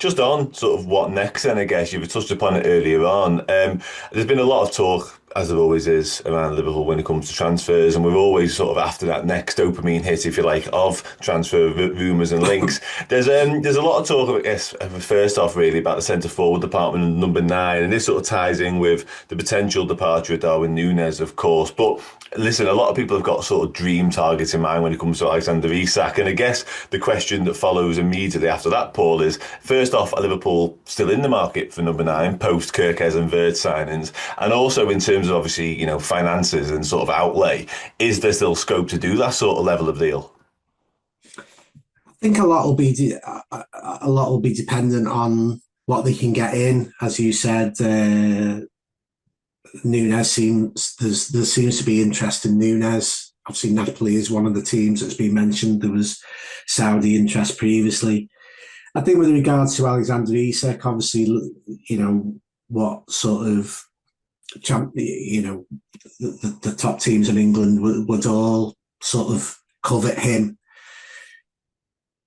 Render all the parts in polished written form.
just on sort of what next, then I guess you've touched upon it earlier on. There's been a lot of talk, as there always is, around Liverpool when it comes to transfers, and we're always sort of after that next dopamine hit, if you like, of transfer rumours and links. There's a lot of talk, I guess, first off, really, about the centre forward department and number nine, and this sort of ties in with the potential departure of Darwin Núñez, of course. But listen, a lot of people have got sort of dream targets in mind when it comes to Alexander Isak, and I guess the question that follows immediately after that, Paul, is first off, are Liverpool still in the market for number nine post Kirkez and Vert signings? And also in terms of obviously, finances and sort of outlay, is there still scope to do that sort of level of deal? I think a lot will be dependent on what they can get in. As you said, Núñez there seems to be interest in Núñez. Obviously, Napoli is one of the teams that's been mentioned. There was Saudi interest previously. I think with regards to Alexander Isak, obviously, what sort of the top teams in England would all sort of covet him.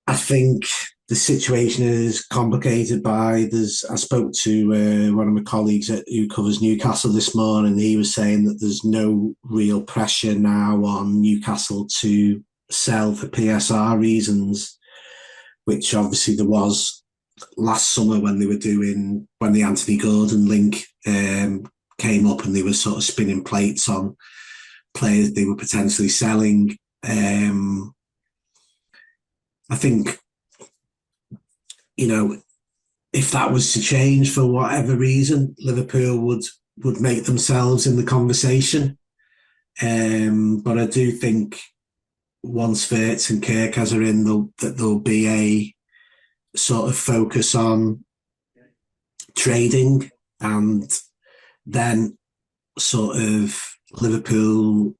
I think the situation is complicated by I spoke to one of my colleagues who covers Newcastle this morning. He was saying that there's no real pressure now on Newcastle to sell for PSR reasons, which obviously there was last summer when the Anthony Gordon link came up and they were sort of spinning plates on players they were potentially selling. I think, if that was to change for whatever reason, Liverpool would make themselves in the conversation. But I do think once Wirtz and Kirkaz are in, there'll be a sort of focus on trading, and then sort of Liverpool.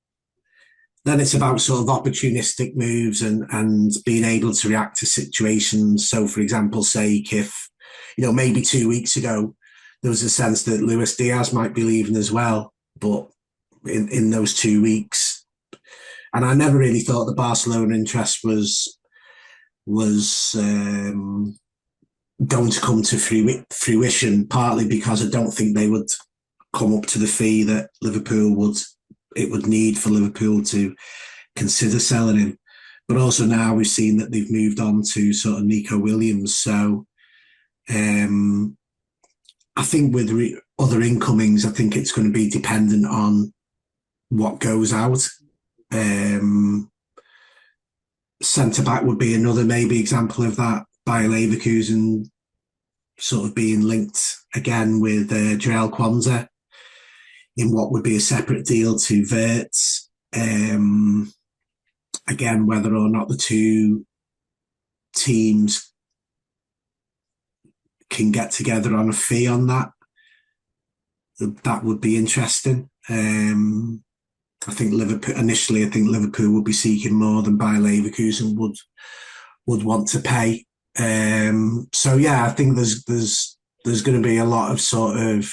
Then it's about sort of opportunistic moves and being able to react to situations. So, for example, say if, maybe 2 weeks ago, there was a sense that Luis Diaz might be leaving as well. But in those 2 weeks, and I never really thought the Barcelona interest was going to come to fruition, partly because I don't think they would come up to the fee that it would need for Liverpool to consider selling him. But also now we've seen that they've moved on to sort of Nico Williams. So I think with other incomings, I think it's going to be dependent on what goes out. Centre-back would be another maybe example of that. Bayer Leverkusen sort of being linked again with Jarell Kwanzaa in what would be a separate deal to Wirtz. Again, whether or not the two teams can get together on a fee on that would be interesting. I think Liverpool would be seeking more than Bayer Leverkusen would want to pay. So yeah, I think there's going to be a lot of sort of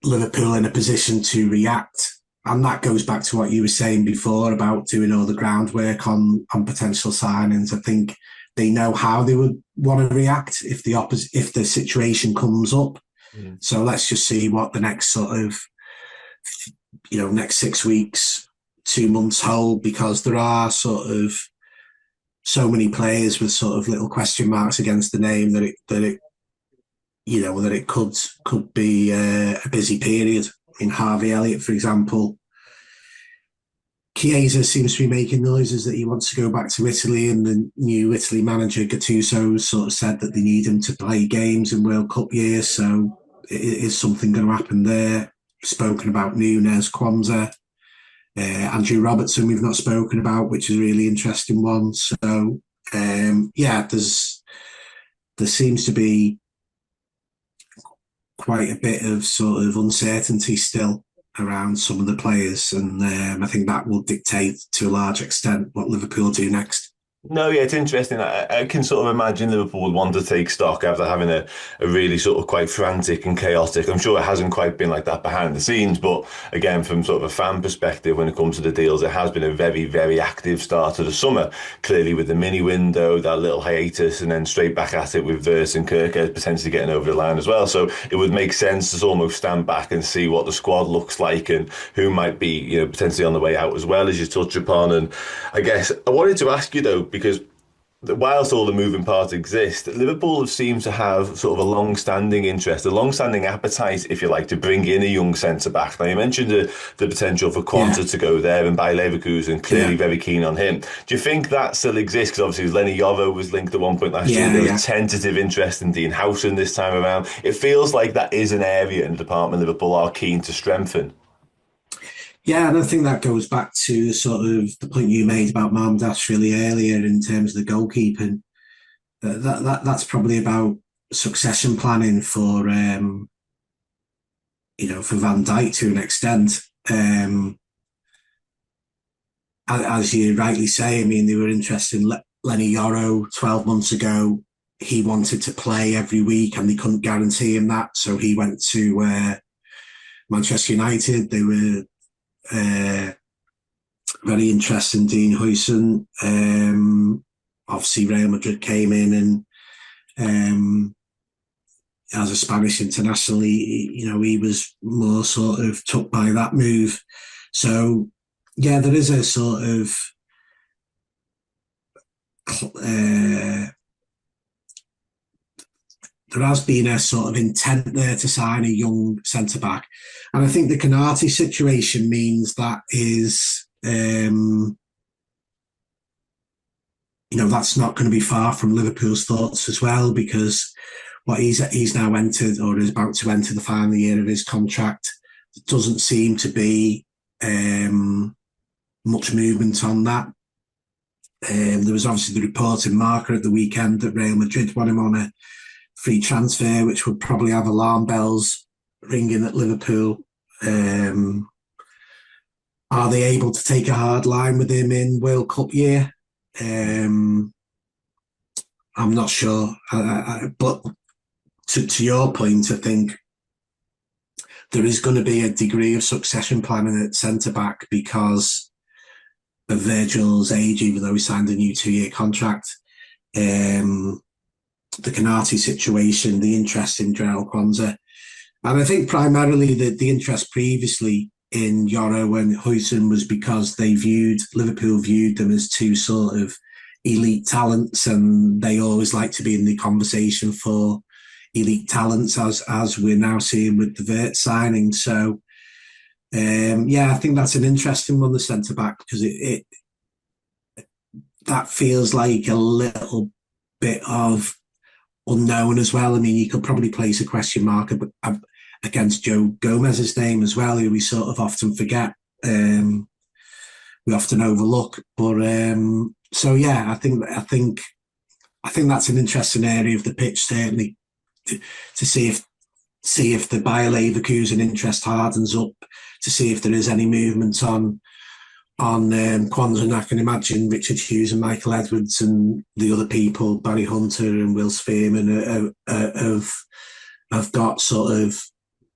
Liverpool in a position to react. And that goes back to what you were saying before about doing all the groundwork on potential signings. I think they know how they would want to react if the situation comes up. Mm. So let's just see what the next sort of, next 6 weeks, 2 months hold, because there are sort of so many players with sort of little question marks against the name that it could be a busy period. I mean, Harvey Elliott, for example, Chiesa seems to be making noises that he wants to go back to Italy, and the new Italy manager Gattuso sort of said that they need him to play games in World Cup years, so is something going to happen there? Spoken about Núñez, Kwanzaa, Andrew Robertson we've not spoken about, which is a really interesting one. So there seems to be quite a bit of sort of uncertainty still around some of the players, and I think that will dictate to a large extent what Liverpool do next. No, yeah, it's interesting. I can sort of imagine Liverpool would want to take stock after having a really sort of quite frantic and chaotic. I'm sure it hasn't quite been like that behind the scenes, but again, from sort of a fan perspective, when it comes to the deals, it has been a very, very active start to the summer. Clearly, with the mini window, that little hiatus, and then straight back at it with Verts and Kirk potentially getting over the line as well. So it would make sense to almost stand back and see what the squad looks like and who might be, potentially on the way out as well, as you touch upon. And I guess I wanted to ask you though, because whilst all the moving parts exist, Liverpool seems to have sort of a long-standing interest, a long-standing appetite, if you like, to bring in a young centre back. Now, you mentioned the potential for Yeah, Quanta to go there, and by Leverkusen, clearly yeah, very keen on him. Do you think that still exists? Because obviously Lenny Yoro was linked at one point last year. yeah, There was yeah. tentative interest in Dean Howson this time around. It feels like that is an area in the department Liverpool are keen to strengthen. Yeah, and I think that goes back to sort of the point you made about Marmdash really earlier in terms of the goalkeeping. That's probably about succession planning for for Van Dijk to an extent. As you rightly say, I mean, they were interested in Lenny Yoro 12 months ago. He wanted to play every week and they couldn't guarantee him that. So he went to Manchester United. They were uh, very interested in Dean Huijsen. Obviously, Real Madrid came in and as a Spanish international, he was more sort of took by that move. So, yeah, there is a sort of there has been a sort of intent there to sign a young centre back, and I think the Canati situation means that is, that's not going to be far from Liverpool's thoughts as well, because what he's now entered or is about to enter the final year of his contract, there doesn't seem to be much movement on that. There was obviously the report in Marca at the weekend that Real Madrid want him on a free transfer, which would probably have alarm bells ringing at Liverpool. Um, are they able to take a hard line with him in World Cup year? Um, I'm not sure. But to your point, I think there is going to be a degree of succession planning at centre back because of Virgil's age, even though he signed a new 2-year contract. Um, the Canati situation, the interest in Jarell Kwanzaa. And I think primarily the interest previously in Yoro and Huijsen was because Liverpool viewed them as two sort of elite talents, and they always like to be in the conversation for elite talents, as we're now seeing with the Vert signing. So, yeah, I think that's an interesting one, the centre back, because it that feels like a little bit of unknown as well. I mean, you could probably place a question mark against Joe Gomez's name as well, who we sort of often forget. We often overlook. But so yeah, I think that's an interesting area of the pitch, certainly, to see if the Bayer Leverkusen interest hardens up, to see if there is any movement on Kwanzaa. And I can imagine Richard Hughes and Michael Edwards and the other people, Barry Hunter and Will Spearman, have got sort of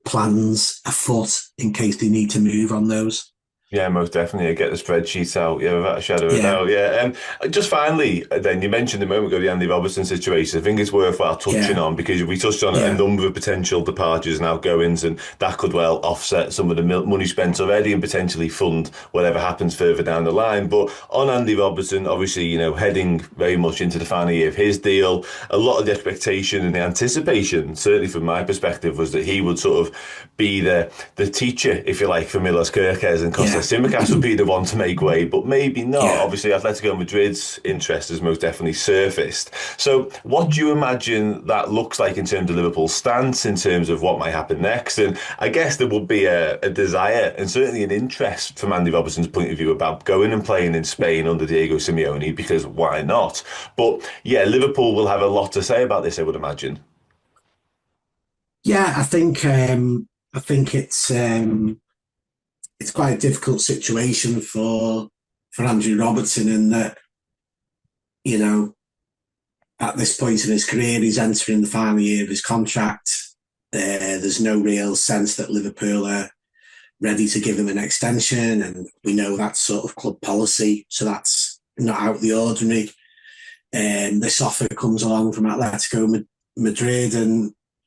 plans afoot in case they need to move on those. Yeah, most definitely. I get the spreadsheets out. Yeah, without a shadow of a Yeah, doubt. Yeah. Just finally, then you mentioned a moment ago the Andy Robertson situation. I think it's worthwhile touching yeah, on because we touched on a yeah, number of potential departures and outgoings, and that could well offset some of the money spent already and potentially fund whatever happens further down the line. But on Andy Robertson, obviously, heading very much into the final year of his deal, a lot of the expectation and the anticipation, certainly from my perspective, was that he would sort of be the teacher, if you like, for Milos Kerkez and Kostas yeah, Tsimikas would be the one to make way, but maybe not. yeah. Obviously, Atletico Madrid's interest has most definitely surfaced. So, what do you imagine that looks like in terms of Liverpool's stance, in terms of what might happen next? And I guess there would be a desire and certainly an interest from Andy Robertson's point of view about going and playing in Spain under Diego Simeone, because why not? But yeah, Liverpool will have a lot to say about this, I would imagine. Yeah, I think it's quite a difficult situation for Andrew Robertson in that you know, at this point in his career, he's entering the final year of his contract. There's no real sense that Liverpool are ready to give him an extension, and we know that's sort of club policy, so that's not out of the ordinary. This offer comes along from Atletico Madrid,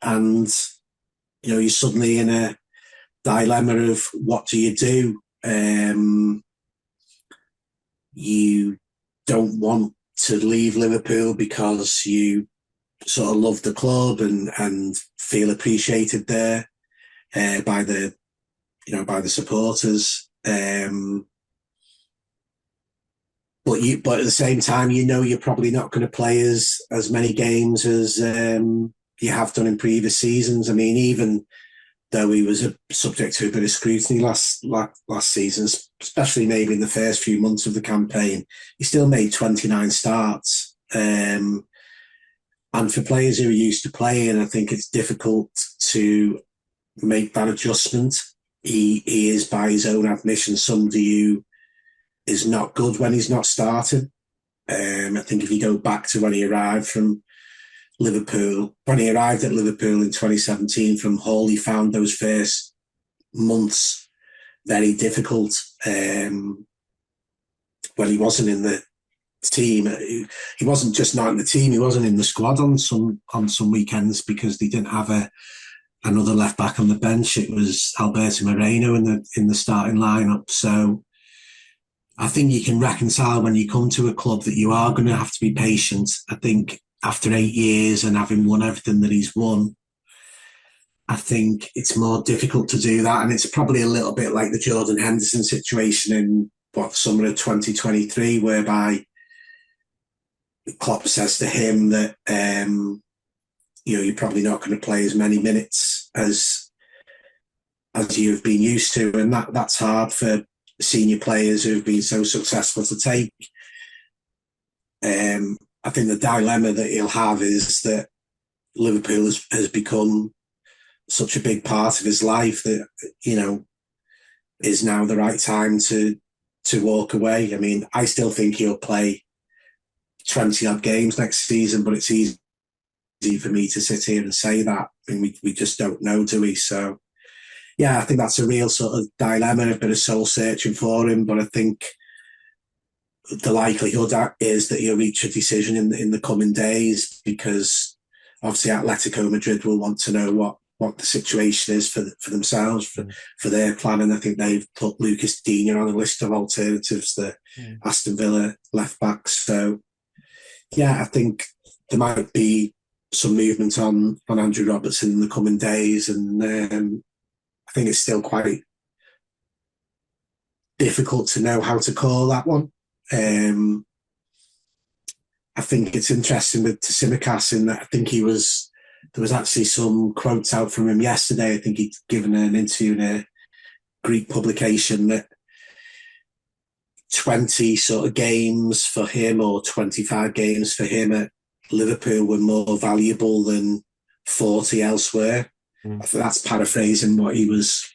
and you're suddenly in a dilemma of what do you do. You don't want to leave Liverpool because you sort of love the club and feel appreciated there by the by the supporters. But at the same time, you're probably not going to play as many games as you have done in previous seasons. I mean, even though he was subject to a bit of scrutiny last season, especially maybe in the first few months of the campaign, he still made 29 starts. And for players who are used to playing, I think it's difficult to make that adjustment. He is, by his own admission, somebody who is not good when he's not starting. I think if you go back to when he arrived at Liverpool in 2017 from Hull, he found those first months very difficult when he wasn't in the team. He wasn't just not in the team, he wasn't in the squad on some weekends because they didn't have another left back on the bench. It was Alberto Moreno in the starting lineup. So I think you can reconcile when you come to a club that you are going to have to be patient. I think after 8 years and having won everything that he's won, I think it's more difficult to do that. And it's probably a little bit like the Jordan Henderson situation in summer of 2023, whereby Klopp says to him that you're probably not going to play as many minutes as you've been used to, and that's hard for senior players who've been so successful to take. I think the dilemma that he'll have is that Liverpool has become such a big part of his life that is now the right time to walk away. I mean, I still think he'll play 20 odd games next season, but it's easy for me to sit here and say that. I mean, we just don't know, do we? So yeah, I think that's a real sort of dilemma, a bit of soul searching for him. But I think the likelihood is that he'll reach a decision in the coming days, because obviously Atletico Madrid will want to know what the situation is for themselves, for their plan. And I think they've put Lucas Digne on a list of alternatives, the Aston Villa left back. So yeah, I think there might be some movement on Andrew Robertson in the coming days. And I think it's still quite difficult to know how to call that one. I think it's interesting with Tsimikas in that I think there was actually some quotes out from him yesterday. I think he'd given an interview in a Greek publication that 20 sort of games for him or 25 games for him at Liverpool were more valuable than 40 elsewhere. I think that's paraphrasing what he was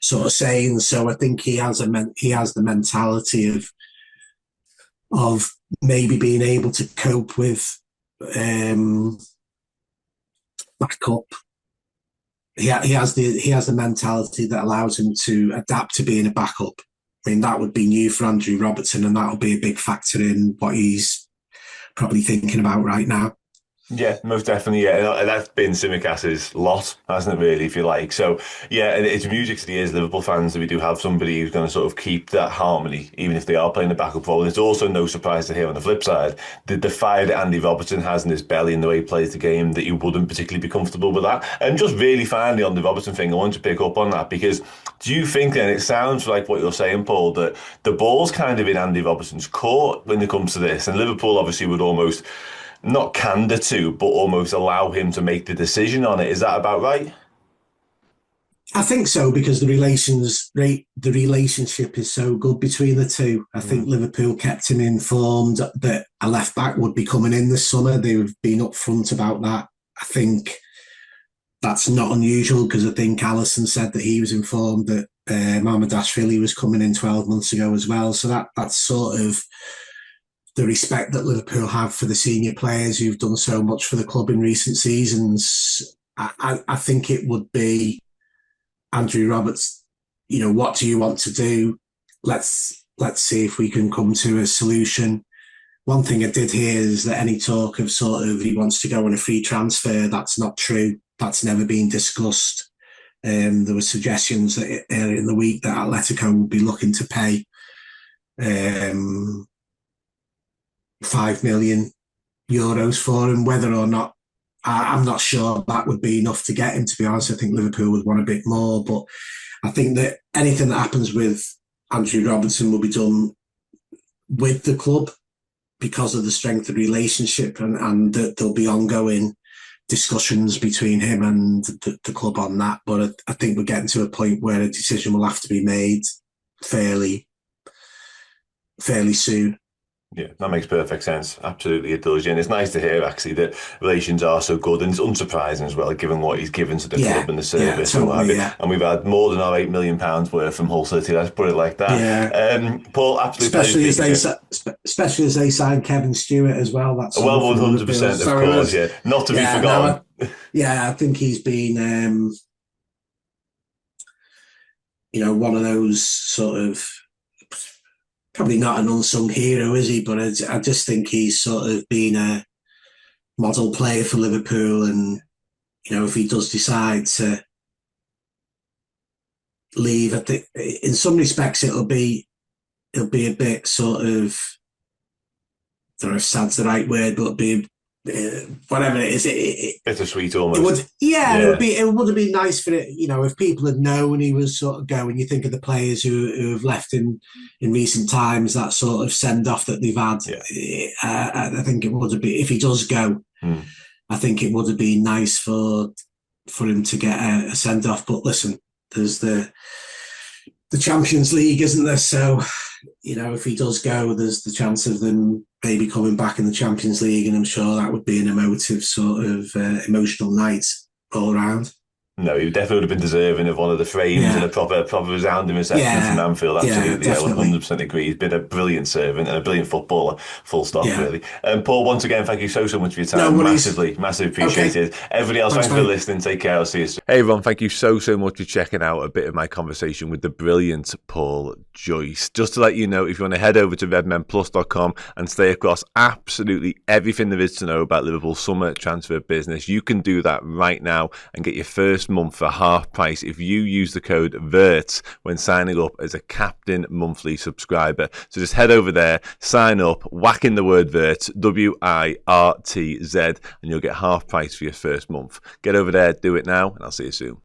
sort of saying. So I think he has the mentality of maybe being able to cope with backup. He has the mentality that allows him to adapt to being a backup. I mean, that would be new for Andrew Robertson, and that'll be a big factor in what he's probably thinking about right now. Yeah, most definitely. Yeah, and that's been Simicas's lot, hasn't it? Really, if you like. So yeah, and it's music to the ears of Liverpool fans that we do have somebody who's going to sort of keep that harmony, even if they are playing the backup role. And it's also no surprise to hear on the flip side the fire that Andy Robertson has in his belly and the way he plays the game, that you wouldn't particularly be comfortable with that. And just really finally on the Robertson thing, I want to pick up on that, because do you think then, it sounds like what you're saying, Paul, that the ball's kind of in Andy Robertson's court when it comes to this, and Liverpool obviously would almost not candor to, but almost allow him to make the decision on it. Is that about right? I think so, because the relationship is so good between the two. I think Liverpool kept him informed that a left back would be coming in this summer. They've been upfront about that. I think that's not unusual, because I think Alisson said that he was informed that Mamardashvili was coming in 12 months ago as well. So that's sort of the respect that Liverpool have for the senior players who've done so much for the club in recent seasons. I think it would be Andrew Roberts. What do you want to do? Let's see if we can come to a solution. One thing I did hear is that any talk of sort of he wants to go on a free transfer, that's not true. That's never been discussed. There were suggestions that earlier in the week that Atletico would be looking to pay €5 million for him. Whether or not, I'm not sure that would be enough to get him, to be honest. I think Liverpool would want a bit more, but I think that anything that happens with Andrew Robertson will be done with the club because of the strength of the relationship, and that there'll be ongoing discussions between him and the club on that. But I think we're getting to a point where a decision will have to be made fairly soon. Yeah, that makes perfect sense. Absolutely, it does. And it's nice to hear, actually, that relations are so good. And it's unsurprising as well, given what he's given to the club and the service and what have you. And we've had more than our £8 million worth from Hull City, let's put it like that. Paul, absolutely. Especially as they signed Kevin Stewart as well. That's 100%, of course, yeah. Not to be forgotten. I think he's been, one of those sort of, probably not an unsung hero, is he? But I just think he's sort of been a model player for Liverpool. And, if he does decide to leave, I think in some respects it'll be a bit sort of, I don't know if sad's the right word, but it'll be whatever it is. Bittersweet almost. It would have been nice for it, if people had known he was sort of going. You think of the players who have left in recent times, that sort of send off that they've had. I think it would have been, if he does go, I think it would have been nice for him to get a send off. But listen, there's the Champions League, isn't there? So, if he does go, there's the chance of them maybe coming back in the Champions League, and I'm sure that would be an emotive sort of emotional night all around. No, he definitely would have been deserving of one of the frames and a proper resounding reception from Anfield. Absolutely, I would 100% agree. He's been a brilliant servant and a brilliant footballer. Full stop, really. Paul, once again, thank you so much for your time. No, massively appreciated. Everybody else, thanks for listening. Take care. I'll see you soon. Hey, everyone, thank you so much for checking out a bit of my conversation with the brilliant Paul Joyce. Just to let you know, if you want to head over to redmenplus.com and stay across absolutely everything there is to know about Liverpool's summer transfer business, you can do that right now and get your first month for half price if you use the code VERT when signing up as a Captain Monthly subscriber. So just head over there, sign up, whack in the word VERT, WIRTZ, and you'll get half price for your first month. Get over there, do it now, and I'll see you soon.